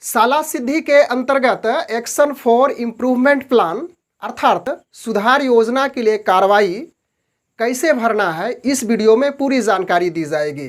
साला सिद्धि के अंतर्गत एक्शन फॉर इम्प्रूवमेंट प्लान अर्थात सुधार योजना के लिए कार्रवाई कैसे भरना है, इस वीडियो में पूरी जानकारी दी जाएगी।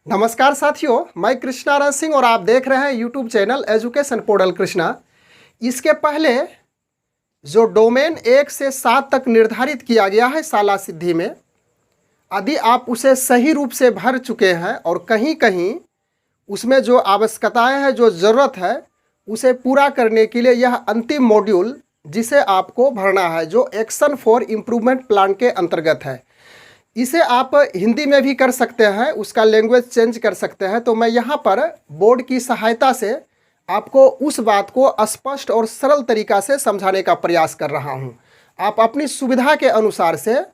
नमस्कार साथियों, मैं कृष्णा सिंह और आप देख रहे हैं YouTube channel education portal Krishna. इसके पहले जो डोमेन 1 से 7 तक निर्धारित किया गया है साला सिद्धि में, यदि आप उसे सही रूप से भर चुके हैं और कहीं कहीं उसमें जो आवश्यकताएं हैं, जो ज़रूरत है, उसे पूरा करने के लिए यह अंतिम मॉड्यूल जिसे आपको भरना है, जो एक्शन फॉर इम्प्रूवमेंट प्लान के अंतर्गत है। इसे आप हिंदी में भी कर सकते हैं, उसका लैंग्वेज चेंज कर सकते हैं। तो मैं यहाँ पर बोर्ड की सहायता से आपको उस बात को स्पष्ट और सरल तरीक़ा से समझाने का प्रयास कर रहा हूँ। आप अपनी सुविधा के अनुसार से,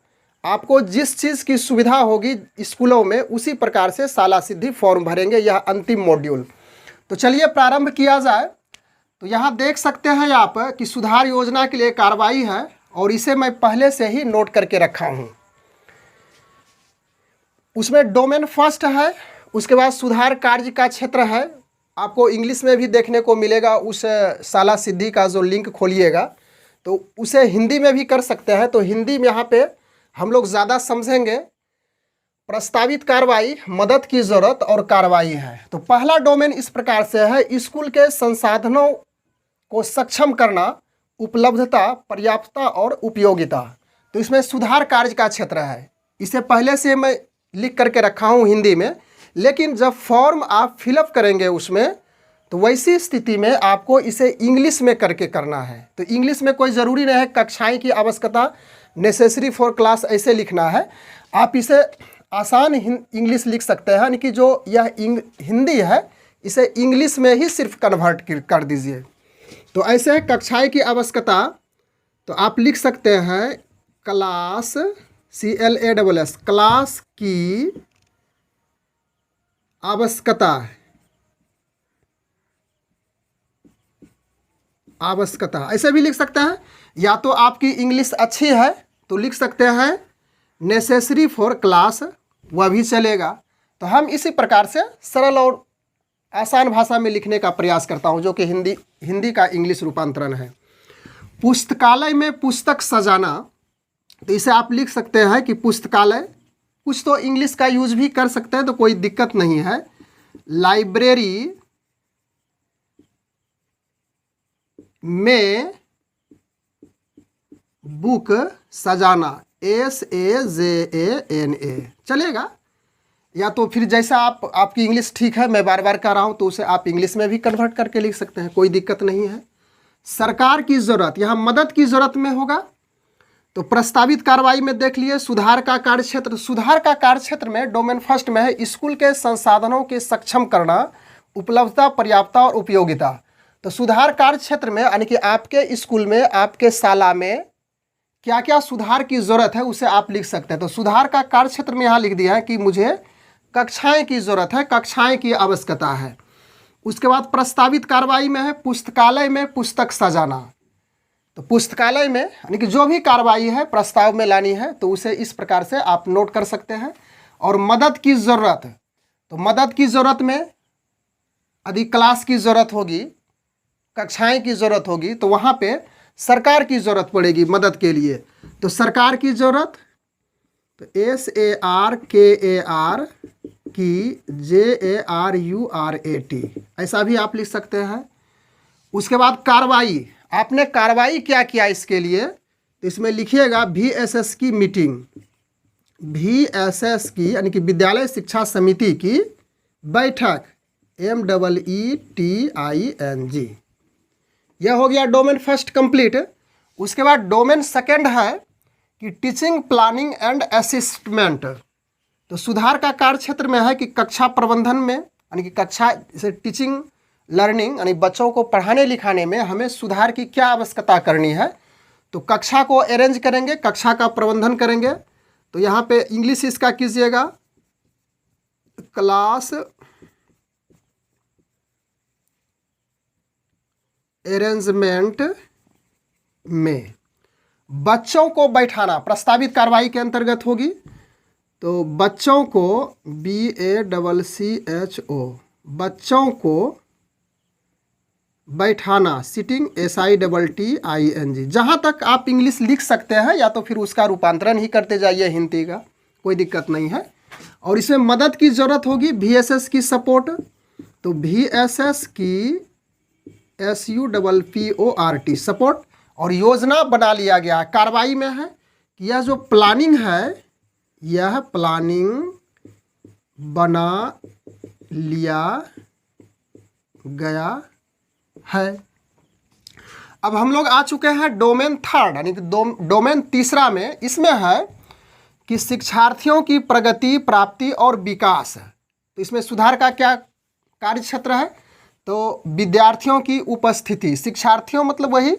आपको जिस चीज़ की सुविधा होगी स्कूलों में, उसी प्रकार से साला सिद्धि फॉर्म भरेंगे, यह अंतिम मॉड्यूल। तो चलिए प्रारंभ किया जाए। तो यहाँ देख सकते हैं आप कि सुधार योजना के लिए कार्रवाई है और इसे मैं पहले से ही नोट करके रखा हूँ। उसमें डोमेन फर्स्ट है, उसके बाद सुधार कार्य का क्षेत्र है। आपको इंग्लिश में भी देखने को मिलेगा, उस साला सिद्धि का जो लिंक खोलिएगा तो उसे हिंदी में भी कर सकते हैं। तो हिंदी में यहाँ पे हम लोग ज़्यादा समझेंगे। प्रस्तावित कार्रवाई, मदद की ज़रूरत और कार्रवाई है। तो पहला डोमेन इस प्रकार से है, स्कूल के संसाधनों को सक्षम करना, उपलब्धता, पर्याप्तता और उपयोगिता। तो इसमें सुधार कार्य का क्षेत्र है। इसे पहले से मैं लिख करके रखा हूँ हिंदी में, लेकिन जब फॉर्म आप फिलअप करेंगे उसमें, तो वैसी स्थिति में आपको इसे इंग्लिश में करके करना है। तो इंग्लिश में कोई ज़रूरी नहीं है, कक्षाएं की आवश्यकता, नेसेसरी फॉर क्लास ऐसे लिखना है। आप इसे आसान इंग्लिश लिख सकते हैं, यानी कि जो यह हिंदी है इसे इंग्लिश में ही सिर्फ कन्वर्ट कर दीजिए। तो ऐसे है कक्षाएं की आवश्यकता, तो आप लिख सकते हैं क्लास, CLASS, क्लास की आवश्यकता ऐसे भी लिख सकते हैं। या तो आपकी इंग्लिश अच्छी है तो लिख सकते हैं नेसेसरी फॉर क्लास, वह भी चलेगा। तो हम इसी प्रकार से सरल और आसान भाषा में लिखने का प्रयास करता हूं, जो कि हिंदी का इंग्लिश रूपांतरण है। पुस्तकालय में पुस्तक सजाना, तो इसे आप लिख सकते हैं कि पुस्तकालय, कुछ तो इंग्लिश का यूज भी कर सकते हैं, तो कोई दिक्कत नहीं है। लाइब्रेरी में बुक सजाना, SAJANA चलेगा। या तो फिर जैसा आपकी इंग्लिश ठीक है, मैं बार बार कह रहा हूँ, तो उसे आप इंग्लिश में भी कन्वर्ट करके लिख सकते हैं, कोई दिक्कत नहीं है। सरकार की ज़रूरत, यहाँ मदद की ज़रूरत में होगा। तो प्रस्तावित कार्रवाई में देख लिए सुधार का कार्यक्षेत्र। सुधार का कार्यक्षेत्र में डोमेन फर्स्ट में है स्कूल के संसाधनों के सक्षम करना, उपलब्धता, पर्याप्तता और उपयोगिता। तो सुधार कार्य क्षेत्र में, यानी कि आपके स्कूल में, आपके शाला में क्या क्या सुधार की ज़रूरत है, उसे आप लिख सकते हैं। तो सुधार का कार्य क्षेत्र में यहाँ लिख दिया है कि मुझे कक्षाएं की ज़रूरत है, कक्षाएं की आवश्यकता है। उसके बाद प्रस्तावित कार्रवाई में है पुस्तकालय में पुस्तक सजाना। तो पुस्तकालय में, यानी कि जो भी कार्रवाई है प्रस्ताव में लानी है, तो उसे इस प्रकार से आप नोट कर सकते हैं। और मदद की ज़रूरत, तो मदद की ज़रूरत में यदि क्लास की ज़रूरत होगी, कक्षाएं की ज़रूरत होगी, तो वहाँ पे सरकार की ज़रूरत पड़ेगी मदद के लिए। तो सरकार की ज़रूरत, तो SARKAR की JARURAT ऐसा भी आप लिख सकते हैं। उसके बाद कार्रवाई, आपने कार्रवाई क्या किया इसके लिए, तो इसमें लिखिएगा VSS की मीटिंग, VSS की, यानी कि विद्यालय शिक्षा समिति की बैठक, MEETING। यह हो गया डोमेन फर्स्ट कंप्लीट। उसके बाद डोमेन सेकंड है कि टीचिंग प्लानिंग एंड असिस्टमेंट। तो सुधार का कार्य क्षेत्र में है कि कक्षा प्रबंधन में, यानी कि कक्षा जैसे टीचिंग लर्निंग, यानी बच्चों को पढ़ाने लिखाने में हमें सुधार की क्या आवश्यकता करनी है। तो कक्षा को अरेंज करेंगे, कक्षा का प्रबंधन करेंगे। तो यहाँ पे इंग्लिश इसका कीजिएगा, क्लास अरेंजमेंट में बच्चों को बैठाना प्रस्तावित कार्रवाई के अंतर्गत होगी। तो बच्चों को BACCHO बच्चों को बैठाना, सिटिंग, SITTING। जहाँ तक आप इंग्लिश लिख सकते हैं या तो फिर उसका रूपांतरण ही करते जाइए हिंदी का, कोई दिक्कत नहीं है। और इसमें मदद की ज़रूरत होगी, VSS की सपोर्ट, तो VSS की SUPPORT सपोर्ट। और योजना बना लिया गया, कार्रवाई में है कि यह जो प्लानिंग है, यह प्लानिंग बना लिया गया है। अब हम लोग आ चुके हैं डोमेन थर्ड, यानी कि डोमेन तीसरा में। इसमें है कि शिक्षार्थियों की प्रगति, प्राप्ति और विकास है। तो इसमें सुधार का क्या कार्य क्षेत्र है? तो विद्यार्थियों की उपस्थिति, शिक्षार्थियों मतलब वही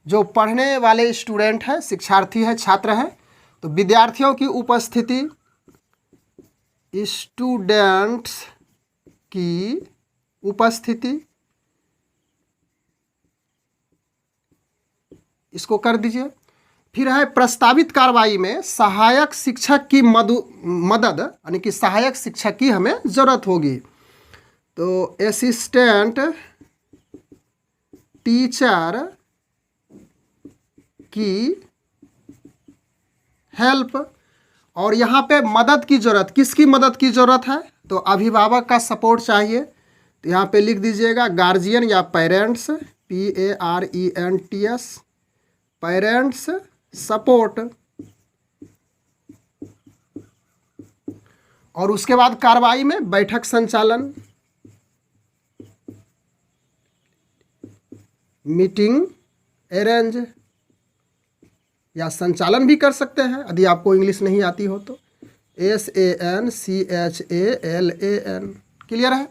जो पढ़ने वाले स्टूडेंट हैं, शिक्षार्थी है, छात्र हैं। तो विद्यार्थियों की उपस्थिति, स्टूडेंट्स की उपस्थिति, इसको कर दीजिए। फिर है प्रस्तावित कार्रवाई में सहायक शिक्षक की मदद, यानी कि सहायक शिक्षक की हमें ज़रूरत होगी। तो असिस्टेंट टीचर की हेल्प। और यहाँ पे मदद की ज़रूरत, किसकी मदद की ज़रूरत है? तो अभिभावक का सपोर्ट चाहिए। तो यहाँ पे लिख दीजिएगा गार्जियन या पेरेंट्स, PARENTS, पेरेंट्स सपोर्ट। और उसके बाद कार्रवाई में बैठक संचालन, मीटिंग अरेंज, या संचालन भी कर सकते हैं यदि आपको इंग्लिश नहीं आती हो तो, SANCHALAN। क्लियर है?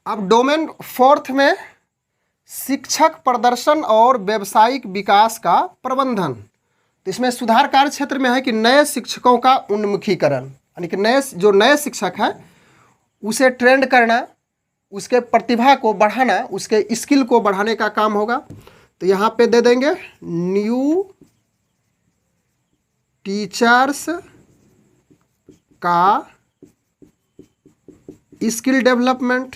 अब डोमेन फोर्थ में शिक्षक प्रदर्शन और व्यावसायिक विकास का प्रबंधन। तो इसमें सुधार कार्य क्षेत्र में है कि नए शिक्षकों का उन्मुखीकरण, यानी कि नए शिक्षक हैं उसे ट्रेंड करना, उसके प्रतिभा को बढ़ाना, उसके स्किल को बढ़ाने का काम होगा। तो यहाँ पे दे देंगे न्यू टीचर्स का स्किल डेवलपमेंट।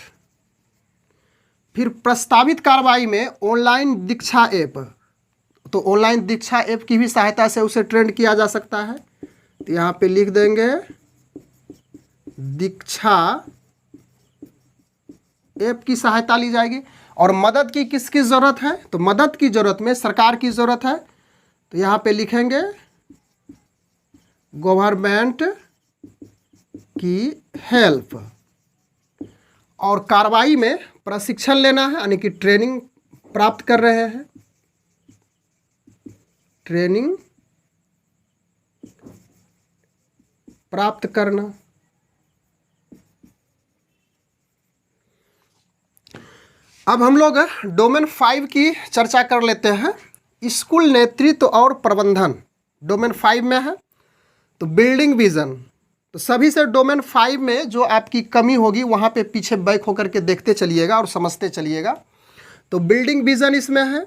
फिर प्रस्तावित कार्रवाई में ऑनलाइन दीक्षा ऐप, तो ऑनलाइन दीक्षा ऐप की भी सहायता से उसे ट्रेंड किया जा सकता है। तो यहाँ पे लिख देंगे दीक्षा ऐप की सहायता ली जाएगी। और मदद की किसकी ज़रूरत है? तो मदद की ज़रूरत में सरकार की ज़रूरत है। तो यहाँ पे लिखेंगे गवर्नमेंट की हेल्प। और कार्रवाई में प्रशिक्षण लेना है, यानी कि ट्रेनिंग प्राप्त कर रहे हैं, ट्रेनिंग प्राप्त करना। अब हम लोग डोमेन 5 की चर्चा कर लेते हैं, स्कूल नेतृत्व और प्रबंधन। डोमेन 5 में है तो बिल्डिंग विजन। तो सभी से डोमेन 5 में जो आपकी कमी होगी वहाँ पे पीछे बैक होकर के देखते चलिएगा और समझते चलिएगा। तो बिल्डिंग विजन इसमें है,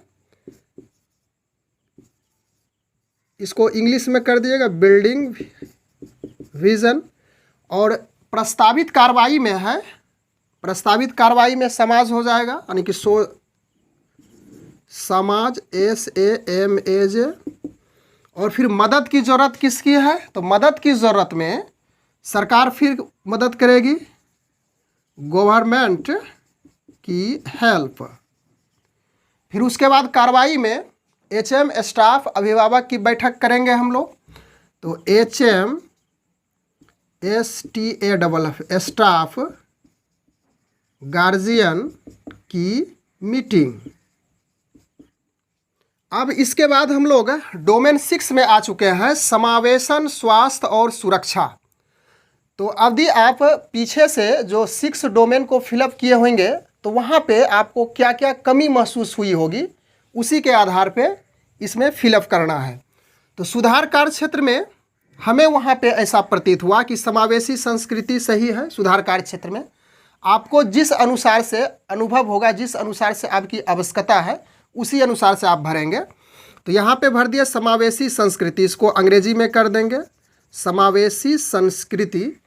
इसको इंग्लिश में कर दिएगा बिल्डिंग विजन। और प्रस्तावित कार्रवाई में है, प्रस्तावित कार्रवाई में समाज हो जाएगा, यानी कि समाज SAMAJ। और फिर मदद की ज़रूरत किसकी है? तो मदद की ज़रूरत में सरकार फिर मदद करेगी, गवर्नमेंट की हेल्प। फिर उसके बाद कार्रवाई में HM स्टाफ, अभिभावक की बैठक करेंगे हम लोग। तो HM STAFF स्टाफ, गार्जियन की मीटिंग। अब इसके बाद हम लोग डोमेन 6 में आ चुके हैं, समावेशन, स्वास्थ्य और सुरक्षा। तो यदि आप पीछे से जो 6 डोमेन को फिलअप किए होंगे तो वहाँ पे आपको क्या क्या कमी महसूस हुई होगी, उसी के आधार पे इसमें फिलअप करना है। तो सुधार कार्य क्षेत्र में हमें वहाँ पे ऐसा प्रतीत हुआ कि समावेशी संस्कृति सही है। सुधार कार्य क्षेत्र में आपको जिस अनुसार से अनुभव होगा, जिस अनुसार से आपकी आवश्यकता है, उसी अनुसार से आप भरेंगे। तो यहाँ पे भर दिया समावेशी संस्कृति, इसको अंग्रेजी में कर देंगे समावेशी संस्कृति।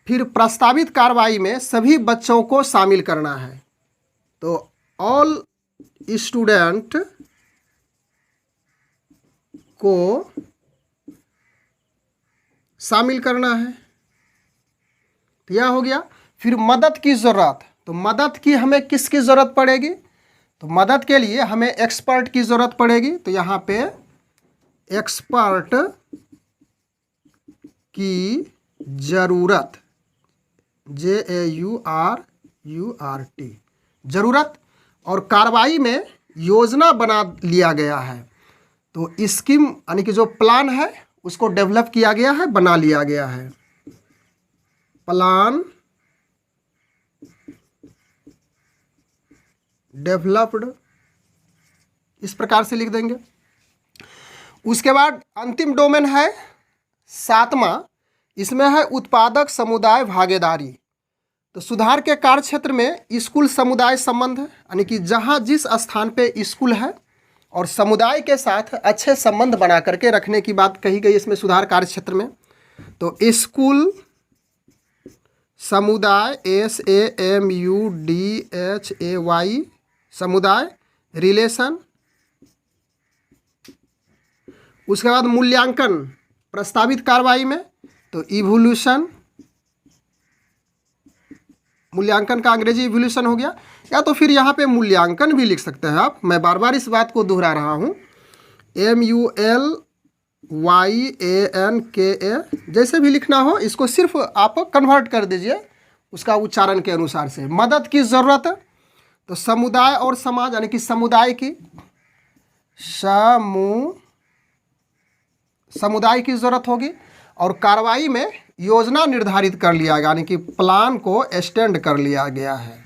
फिर प्रस्तावित कार्रवाई में सभी बच्चों को शामिल करना है। तो ऑल स्टूडेंट को शामिल करना है। तो यह हो गया। फिर मदद की ज़रूरत, तो मदद की हमें किसकी ज़रूरत पड़ेगी? तो मदद के लिए हमें एक्सपर्ट की ज़रूरत पड़ेगी। तो यहाँ पे एक्सपर्ट की ज़रूरत, JAURURT, ज़रूरत। और कार्रवाई में योजना बना लिया गया है। तो स्कीम यानी कि जो प्लान है उसको डेवलप किया गया है, बना लिया गया है। प्लान डेवलप्ड, इस प्रकार से लिख देंगे। उसके बाद अंतिम डोमेन है 7वां, इसमें है उत्पादक समुदाय भागीदारी। तो सुधार के कार्य क्षेत्र में स्कूल समुदाय संबंध, यानी कि जहाँ जिस स्थान पे स्कूल है और समुदाय के साथ अच्छे संबंध बना करके रखने की बात कही गई इसमें सुधार कार्य क्षेत्र में। तो स्कूल समुदाय, SAMUDHAY, समुदाय रिलेशन। उसके बाद मूल्यांकन प्रस्तावित कार्रवाई में, तो इवोल्यूशन, मूल्यांकन का अंग्रेजी इवोल्यूशन हो गया। या तो फिर यहाँ पे मूल्यांकन भी लिख सकते हैं आप, मैं बार बार इस बात को दोहरा रहा हूँ। MULYANKA, जैसे भी लिखना हो इसको सिर्फ आप कन्वर्ट कर दीजिए उसका उच्चारण के अनुसार से। मदद की ज़रूरत, तो समुदाय और समाज, यानी कि समुदाय की समुदाय की ज़रूरत होगी। और कार्रवाई में योजना निर्धारित कर लिया गया, यानी कि प्लान को एक्सटेंड कर लिया गया है।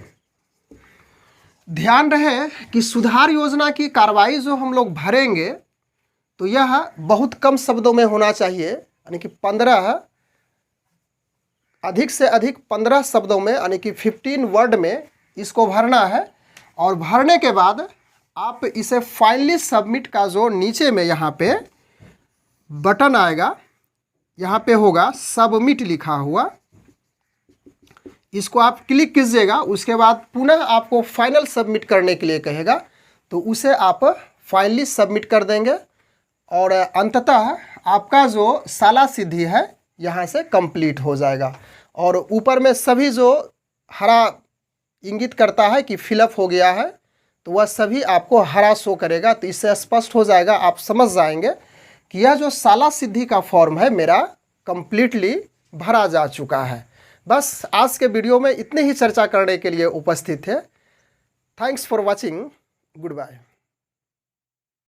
ध्यान रहे कि सुधार योजना की कार्रवाई जो हम लोग भरेंगे तो यह बहुत कम शब्दों में होना चाहिए, यानी कि 15, अधिक से अधिक 15 शब्दों में, यानी कि 15 वर्ड में इसको भरना है। और भरने के बाद आप इसे फाइनली सबमिट का जो नीचे में यहाँ पे बटन आएगा, यहाँ पे होगा सबमिट लिखा हुआ, इसको आप क्लिक कीजिएगा। उसके बाद पुनः आपको फाइनल सबमिट करने के लिए कहेगा, तो उसे आप फाइनली सबमिट कर देंगे और अंततः आपका जो साला सिद्धि है यहाँ से कंप्लीट हो जाएगा। और ऊपर में सभी जो हरा इंगित करता है कि फिलअप हो गया है, तो वह सभी आपको हरा शो करेगा। तो इससे स्पष्ट हो जाएगा, आप समझ जाएंगे कि यह जो साला सिद्धि का फॉर्म है मेरा कंप्लीटली भरा जा चुका है। बस आज के वीडियो में इतनी ही चर्चा करने के लिए उपस्थित थे। Thanks for watching, good bye.